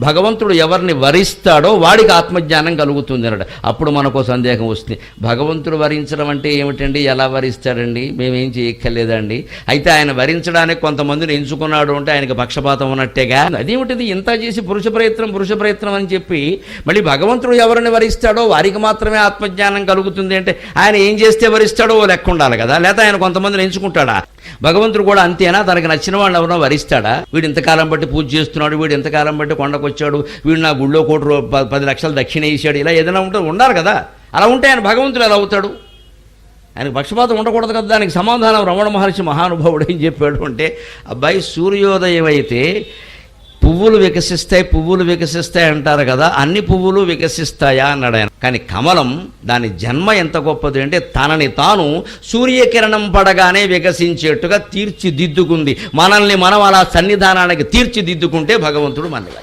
భగవంతుడు ఎవరిని వరిస్తాడో వాడికి ఆత్మజ్ఞానం కలుగుతుంది అన్నాడు. అప్పుడు మనకు సందేహం వస్తుంది, భగవంతుడు వరించడం అంటే ఏమిటండి, ఎలా వరిస్తాడండి, మేమేం చేయక్కర్లేదండి, అయితే ఆయన వరించడానికి కొంతమందిని ఎంచుకున్నాడు అంటే ఆయనకి పక్షపాతం ఉన్నట్టేగా, అదేమిటిది ఇంత చేసి పురుష ప్రయత్నం అని చెప్పి మళ్ళీ భగవంతుడు ఎవరిని వరిస్తాడో వారికి మాత్రమే ఆత్మజ్ఞానం కలుగుతుంది అంటే ఆయన ఏం చేస్తే వరిస్తాడో లెక్క ఉండాలి కదా, లేకపోతే ఆయన కొంతమందిని ఎంచుకుంటాడా? భగవంతుడు కూడా అంతేనా, తనకి నచ్చిన వాళ్ళు ఎవరో వరిస్తాడా? వీడు ఇంతకాలం బట్టి పూజ చేస్తున్నాడు, వీడు ఇంతకాలం బట్టి కొండకు వచ్చాడు, వీడు నా గుళ్ళో 10 లక్షలు దక్షిణ వేసాడు, ఇలా ఏదైనా ఉంటే ఉండాలి కదా. అలా ఉంటే ఆయన భగవంతుడు ఎలా అవుతాడు? ఆయనకు పక్షపాతం ఉండకూడదు కదా. దానికి సమాధానం రమణ మహర్షి మహానుభావుడు ఏం చెప్పాడు అంటే, అబ్బాయి సూర్యోదయం అయితే పువ్వులు వికసిస్తాయి అంటారు కదా, అన్ని పువ్వులు వికసిస్తాయా అన్నాడు ఆయన. కానీ కమలం దాని జన్మ ఎంత గొప్పది అంటే తనని తాను సూర్యకిరణం పడగానే వికసించేట్టుగా తీర్చిదిద్దుకుంది. మనల్ని మనం అలా సన్నిధానానికి తీర్చిదిద్దుకుంటే భగవంతుడు మనల్ని